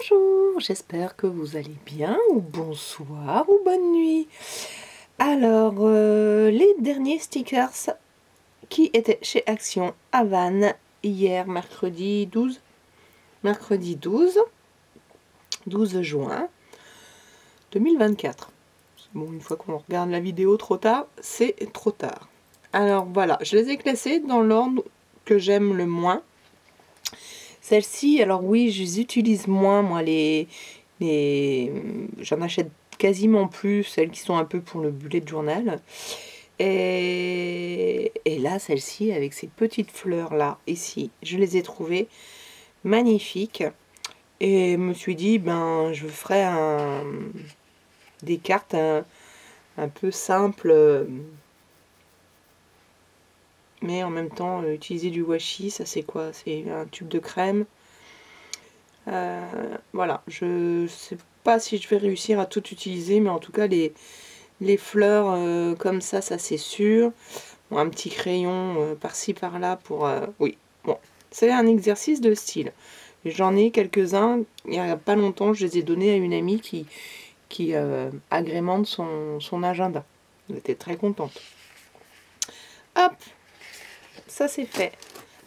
Bonjour, j'espère que vous allez bien, ou bonsoir, ou bonne nuit. Alors, les derniers stickers qui étaient chez Action à Vannes hier, mercredi 12 juin 2024. Bon, une fois qu'on regarde la vidéo trop tard, c'est trop tard. Alors voilà, je les ai classés dans l'ordre que j'aime le moins. Celles-ci, alors oui, je les utilise moins, moi, j'en achète quasiment plus, celles qui sont un peu pour le bullet journal. Et là, celle-ci, avec ces petites fleurs-là, ici, je les ai trouvées magnifiques. Et je me suis dit, ben, je ferai des cartes un peu simples, mais en même temps, utiliser du washi, ça c'est quoi? C'est un tube de crème. Voilà, je sais pas si je vais réussir à tout utiliser, mais en tout cas les fleurs comme ça c'est sûr. Bon, un petit crayon par-ci par-là pour... oui, bon, c'est un exercice de style. J'en ai quelques-uns, il n'y a pas longtemps, je les ai donnés à une amie qui agrémente son agenda. Elle était très contente. Hop, ça c'est fait.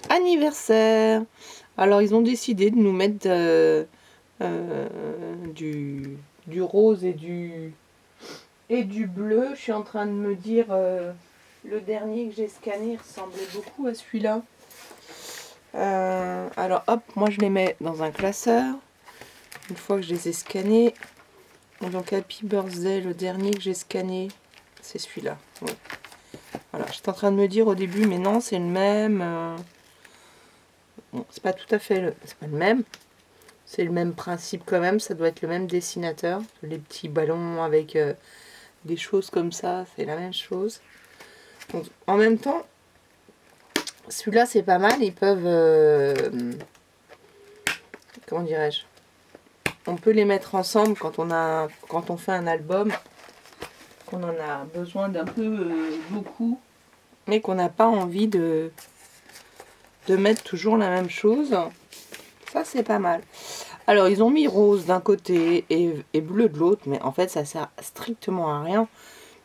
Anniversaire. Alors ils ont décidé de nous mettre du rose et du bleu. Je suis en train de me dire, le dernier que j'ai scanné ressemblait beaucoup à celui-là. Alors hop, moi je les mets dans un classeur. Une fois que je les ai scannés. Donc Happy Birthday, le dernier que j'ai scanné, c'est celui-là. Ouais. Voilà, j'étais en train de me dire au début, mais non, c'est le même. Bon, c'est pas tout à fait c'est pas le même. C'est le même principe quand même, ça doit être le même dessinateur. Les petits ballons avec des choses comme ça, c'est la même chose. Donc, en même temps, celui-là c'est pas mal, ils peuvent... comment dirais-je? On peut les mettre ensemble quand on fait un album, qu'on en a besoin d'un peu beaucoup, mais qu'on n'a pas envie de mettre toujours la même chose. Ça c'est pas mal. Alors ils ont mis rose d'un côté et bleu de l'autre, mais en fait ça sert strictement à rien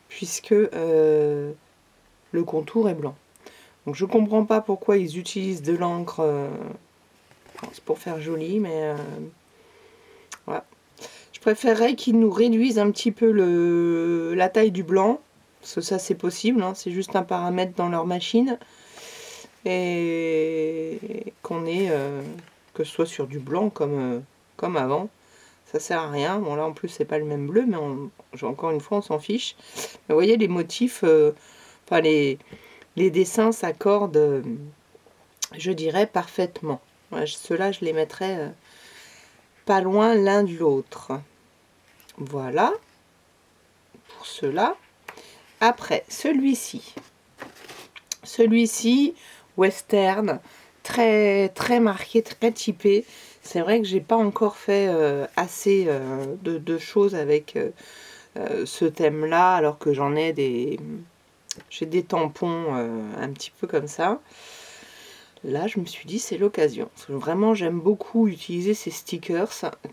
puisque le contour est blanc. Donc je comprends pas pourquoi ils utilisent de l'encre. C'est pour faire joli, mais voilà. Je préférerais qu'ils nous réduisent un petit peu la taille du blanc, parce que ça c'est possible, hein, c'est juste un paramètre dans leur machine, et qu'on ait que ce soit sur du blanc comme avant. Ça sert à rien. Bon là en plus c'est pas le même bleu, mais encore une fois on s'en fiche. Mais vous voyez les motifs, enfin les dessins s'accordent, je dirais parfaitement. Ouais, ceux-là je les mettrais pas loin l'un de l'autre. Voilà pour ceux-là. Après celui-ci western, très très marqué, très typé. C'est vrai que j'ai pas encore fait assez de choses avec ce thème-là, alors que j'ai des tampons un petit peu comme ça. Là, je me suis dit, c'est l'occasion. Parce que vraiment, j'aime beaucoup utiliser ces stickers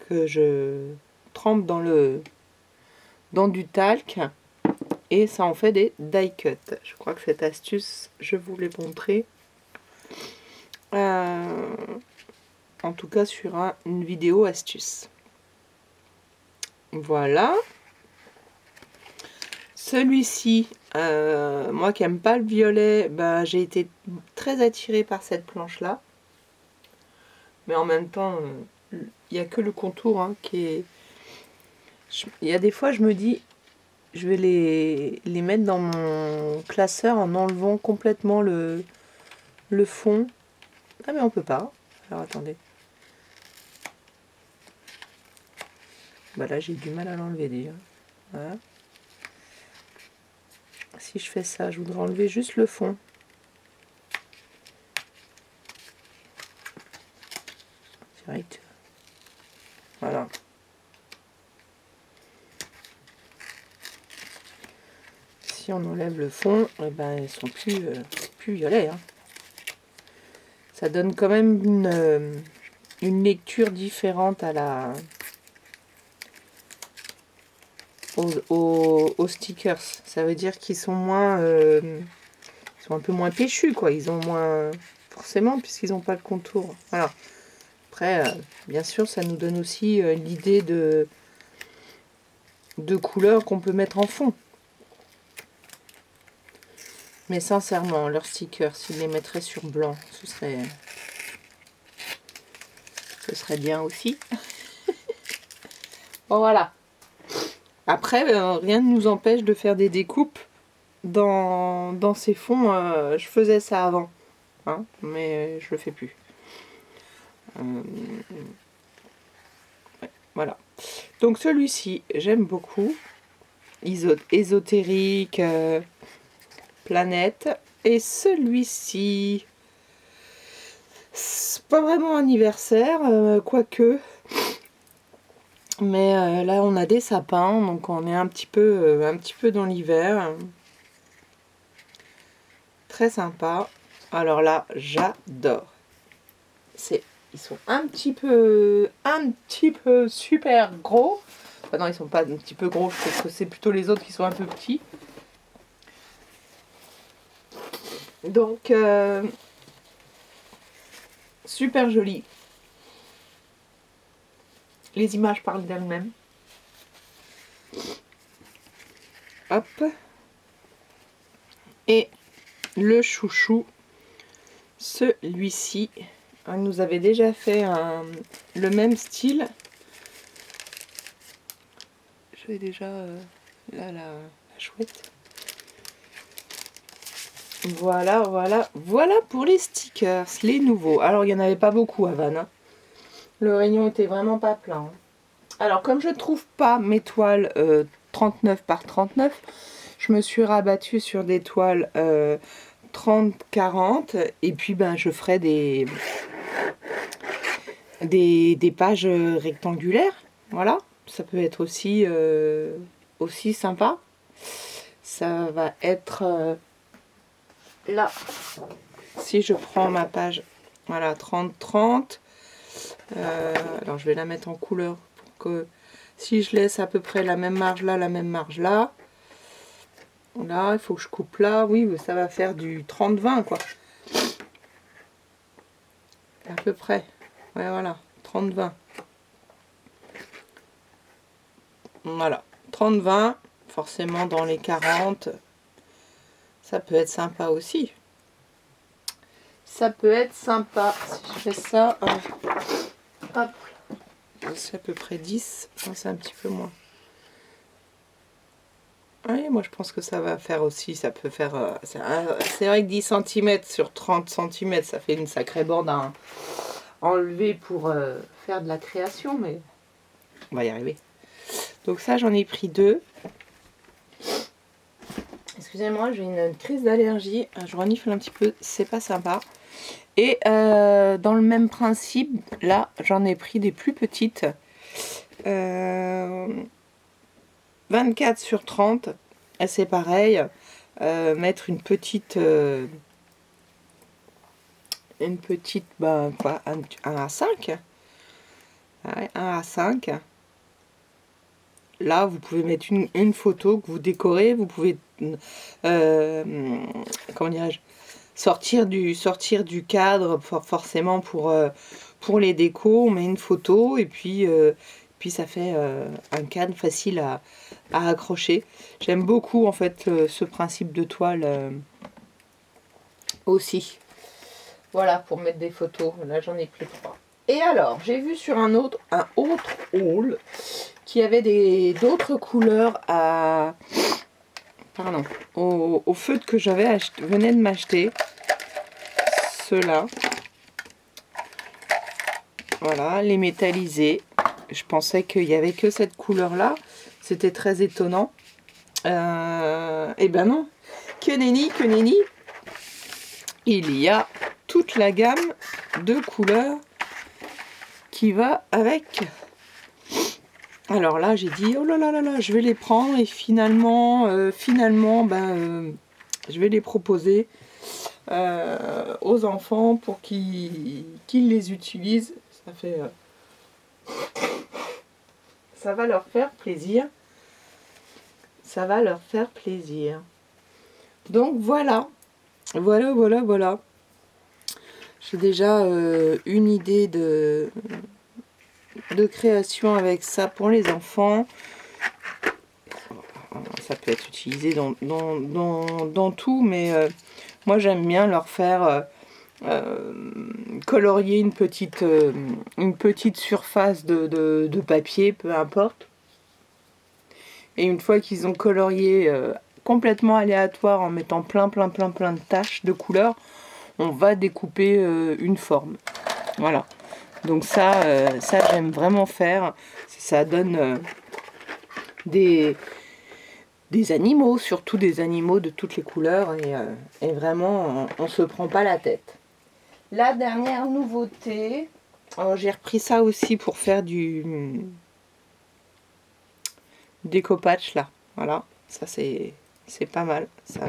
que je trempe dans du talc. Et ça en fait des die cut. Je crois que cette astuce, je vous l'ai montré. En tout cas, sur une vidéo astuce. Voilà. Celui-ci, moi qui n'aime pas le violet, bah, j'ai été très attirée par cette planche-là. Mais en même temps, il n'y a que le contour hein, qui est... Il y a des fois, je me dis, je vais les mettre dans mon classeur en enlevant complètement le fond. Ah mais on peut pas. Alors attendez. Bah là, j'ai du mal à l'enlever déjà. Voilà. Si je fais ça, je voudrais enlever juste le fond. Direct. Voilà. Si on enlève le fond, eh ben, ils sont plus violets. Hein. Ça donne quand même une lecture différente à la aux stickers. Ça veut dire qu'ils sont moins ils sont un peu moins péchus, quoi. Ils ont moins forcément puisqu'ils n'ont pas le contour. Voilà. Après, bien sûr, ça nous donne aussi l'idée de couleurs qu'on peut mettre en fond. Mais sincèrement, leurs stickers, s'ils les mettraient sur blanc, ce serait bien aussi. Bon, voilà. Après, rien ne nous empêche de faire des découpes dans ces fonds. Je faisais ça avant, hein, mais je le fais plus. Ouais, voilà. Donc celui-ci, j'aime beaucoup. Ésotérique, planète. Et celui-ci, c'est pas vraiment anniversaire, quoique. Mais là, on a des sapins, donc on est un petit peu dans l'hiver. Très sympa. Alors là, j'adore. Ils sont un petit peu super gros. Enfin non, ils sont pas un petit peu gros. Je trouve que c'est plutôt les autres qui sont un peu petits. Donc, super joli. Les images parlent d'elles-mêmes. Hop. Et le chouchou, celui-ci, on nous avait déjà fait le même style. Je vais déjà là la chouette. Voilà pour les stickers, les nouveaux. Alors il n'y en avait pas beaucoup à Vannes, hein. Le rayon était vraiment pas plein, hein. Alors comme je ne trouve pas mes toiles 39 par 39, je me suis rabattue sur des toiles 30-40 et puis ben je ferai des pages rectangulaires. Voilà, ça peut être aussi sympa. Ça va être là, si je prends ma page, voilà, 30-30. Alors je vais la mettre en couleur pour que si je laisse à peu près la même marge là, la même marge là, là il faut que je coupe là, oui ça va faire du 30-20 quoi, à peu près, ouais voilà, 30-20, voilà, 30-20, forcément dans les 40, ça peut être sympa aussi, ça peut être sympa, si je fais ça, hop, c'est à peu près 10, non, c'est un petit peu moins. Oui, moi je pense que ça va faire aussi, ça peut faire... c'est vrai que 10 cm sur 30 cm, ça fait une sacrée bande à enlever pour faire de la création, mais on va y arriver. Donc ça, j'en ai pris 2. Excusez-moi, j'ai une crise d'allergie, je renifle un petit peu, c'est pas sympa. Et dans le même principe, là, j'en ai pris des plus petites. 24 sur 30, c'est pareil. Mettre une petite, ben, quoi, 1 à 5. Ouais, 1 à 5. Là, vous pouvez mettre une photo que vous décorez. Vous pouvez, comment dirais-je, sortir du cadre forcément pour les décos. On met une photo et puis ça fait un cadre facile à accrocher. J'aime beaucoup en fait ce principe de toile aussi. Voilà, pour mettre des photos. Là, j'en ai pris 3. Et alors, j'ai vu sur un autre haul qui avait d'autres couleurs au feutre que venais de m'acheter. Ceux-là. Voilà, les métallisés. Je pensais qu'il n'y avait que cette couleur-là. C'était très étonnant. Et ben non. Que nenni. Il y a toute la gamme de couleurs qui va avec. Alors là, j'ai dit, oh là là là là, je vais les prendre. Et finalement, je vais les proposer aux enfants pour qu'ils les utilisent. Ça fait... ça va leur faire plaisir. Ça va leur faire plaisir. Donc voilà. Voilà. J'ai déjà une idée de création avec ça pour les enfants. Ça peut être utilisé dans tout, mais moi j'aime bien leur faire colorier une petite surface de papier, peu importe. Et une fois qu'ils ont colorié complètement aléatoire en mettant plein de taches de couleurs, on va découper une forme. Voilà. Donc ça j'aime vraiment faire. Ça donne des animaux, surtout des animaux de toutes les couleurs. Et vraiment, on se prend pas la tête. La dernière nouveauté, j'ai repris ça aussi pour faire du découpage là. Voilà, ça c'est pas mal. Ça...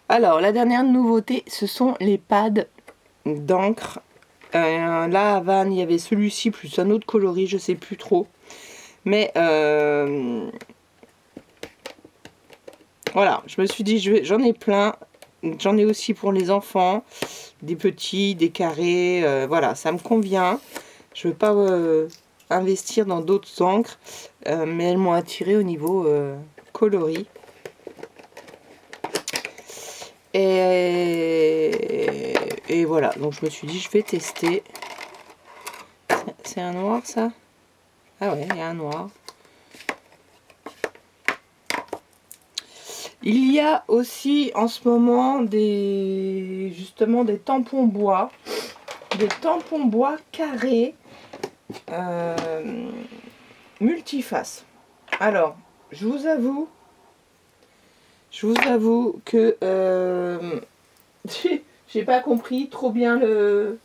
Alors, la dernière nouveauté, ce sont les pads d'encre. Là, à Vannes, il y avait celui-ci plus un autre coloris, je sais plus trop. Mais voilà, je me suis dit, j'en ai plein. J'en ai aussi pour les enfants. Des petits, des carrés. Voilà, ça me convient. Je ne veux pas investir dans d'autres encres. Mais elles m'ont attiré au niveau coloris. Et voilà, donc je me suis dit, je vais tester. C'est un noir, ça? Ah ouais, il y a un noir. Il y a aussi en ce moment justement des tampons bois. Des tampons bois carrés multifaces. Alors, je vous avoue que j'ai pas compris trop bien le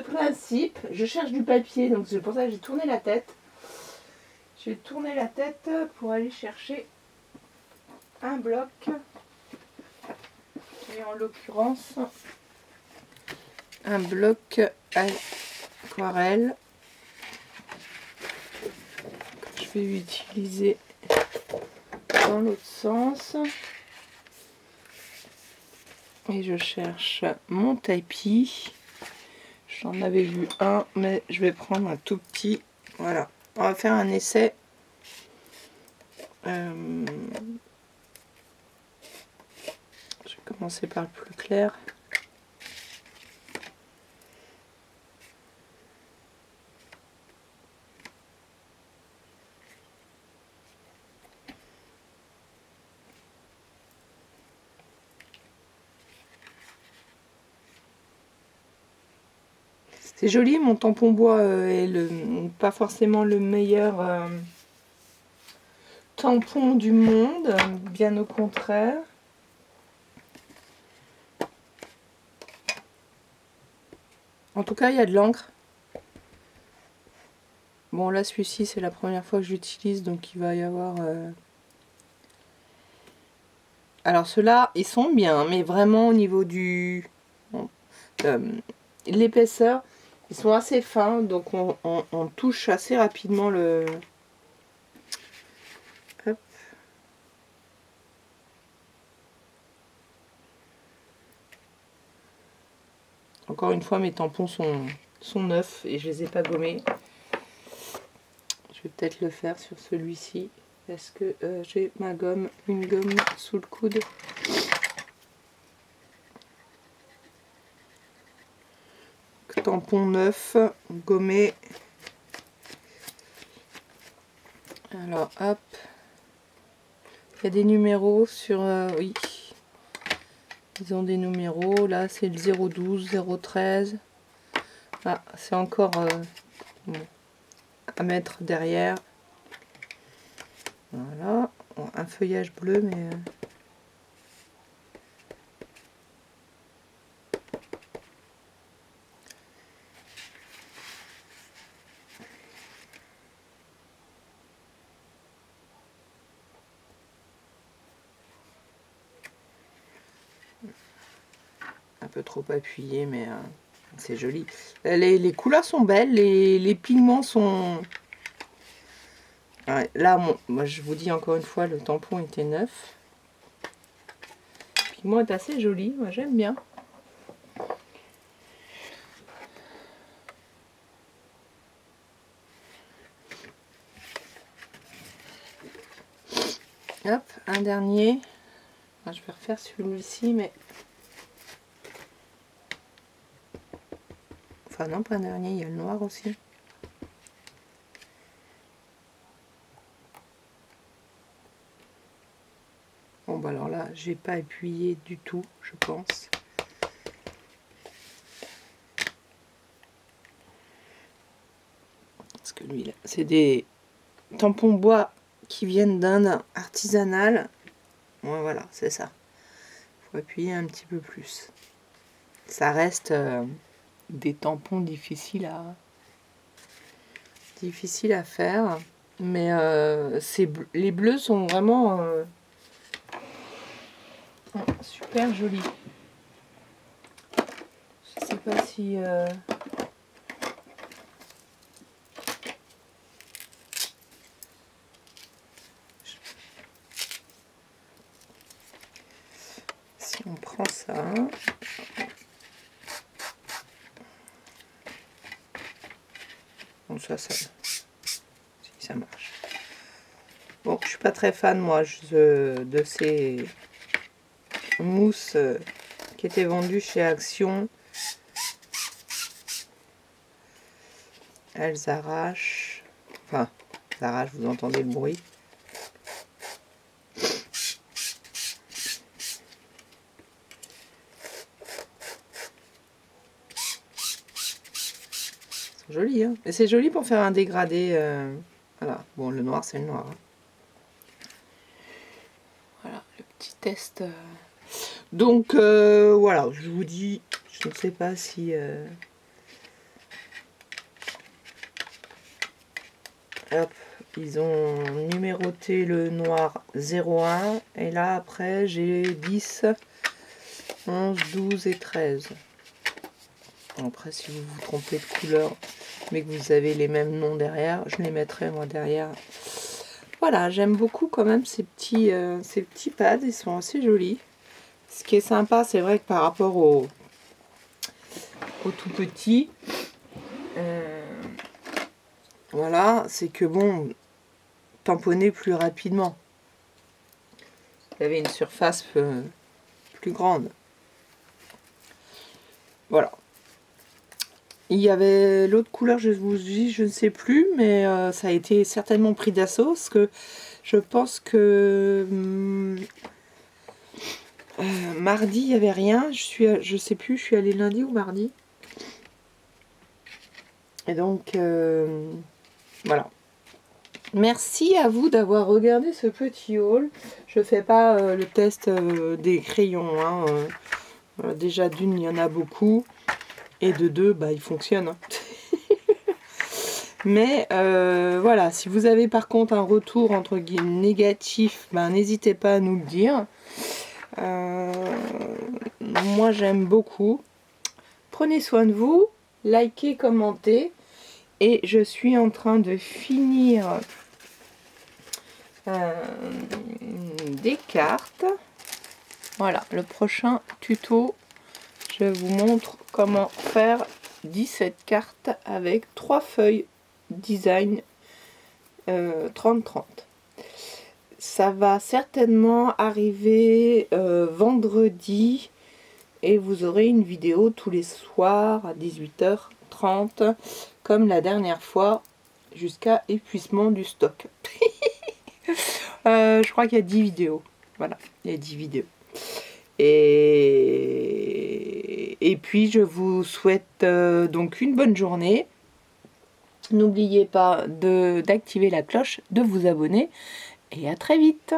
principe. Je cherche du papier, donc c'est pour ça que j'ai tourné la tête. J'ai tourné la tête pour aller chercher un bloc. Et en l'occurrence, un bloc aquarelle que je vais utiliser dans l'autre sens. Et je cherche mon tapis. J'en avais vu un, mais je vais prendre un tout petit. Voilà, on va faire un essai. Je vais commencer par le plus clair. C'est joli, mon tampon bois est pas forcément le meilleur tampon du monde, bien au contraire. En tout cas, il y a de l'encre. Bon, là, celui-ci, c'est la première fois que j'utilise, donc il va y avoir... Alors, ceux-là, ils sont bien, mais vraiment au niveau du... l'épaisseur, ils sont assez fins, donc on touche assez rapidement le... Hop. Encore une fois, mes tampons sont neufs et je les ai pas gommés. Je vais peut-être le faire sur celui-ci parce que j'ai une gomme sous le coude. Tampon neuf, gommé. Alors hop, il y a des numéros sur... oui, ils ont des numéros. Là c'est le 012, 013. Ah, c'est encore bon, à mettre derrière. Voilà, un feuillage bleu, mais... un peu trop appuyé, mais C'est joli. Les couleurs sont belles, les pigments sont... Ouais, là, moi je vous dis encore une fois, le tampon était neuf. Le pigment est assez joli, moi j'aime bien. Hop, un dernier. Je vais refaire celui-ci, mais... Enfin non, pas un dernier, il y a le noir aussi. Bon bah alors là, j'ai pas appuyé du tout, je pense. Parce que lui, là, c'est des tampons bois qui viennent d'un artisanal. Ouais, voilà, c'est ça. Faut appuyer un petit peu plus. Ça reste des tampons difficiles à faire. Mais les bleus sont vraiment super jolis. Je sais pas si... Si on prend ça... Bon, ça... Si, ça marche. Bon, je suis pas très fan, moi, de ces mousses qui étaient vendues chez Action. Elles arrachent. Enfin, elles arrachent, vous entendez le bruit. C'est joli, hein. Et c'est joli pour faire un dégradé. Voilà. Bon, le noir, c'est le noir. Hein. Voilà, le petit test. Donc, voilà, je vous dis, je ne sais pas si... Hop, ils ont numéroté le noir 01. Et là, après, j'ai 10, 11, 12 et 13. Après, si vous vous trompez de couleur, mais que vous avez les mêmes noms derrière, je les mettrai moi derrière. Voilà, j'aime beaucoup quand même ces petits pads, ils sont assez jolis. Ce qui est sympa, c'est vrai que par rapport au tout petit, voilà, c'est que bon, tamponner plus rapidement. Vous avez une surface plus grande. Voilà. Il y avait l'autre couleur, je vous dis, je ne sais plus, mais ça a été certainement pris d'assaut, parce que je pense que mardi, il n'y avait rien. Je sais plus, je suis allée lundi ou mardi. Et donc, voilà. Merci à vous d'avoir regardé ce petit haul. Je ne fais pas le test des crayons. Hein, déjà, d'une, il y en a beaucoup. Et de deux, bah, il fonctionne. Hein. Mais voilà, si vous avez par contre un retour entre guillemets négatif, ben, n'hésitez pas à nous le dire. Moi j'aime beaucoup. Prenez soin de vous, likez, commentez. Et je suis en train de finir des cartes. Voilà, le prochain tuto, je vous montre comment faire 17 cartes avec 3 feuilles design 30-30. Ça va certainement arriver vendredi et vous aurez une vidéo tous les soirs à 18h30 comme la dernière fois jusqu'à épuisement du stock. Je crois qu'il y a 10 vidéos. Voilà, il y a 10 vidéos. Et puis je vous souhaite donc une bonne journée. N'oubliez pas d'activer la cloche, de vous abonner et à très vite.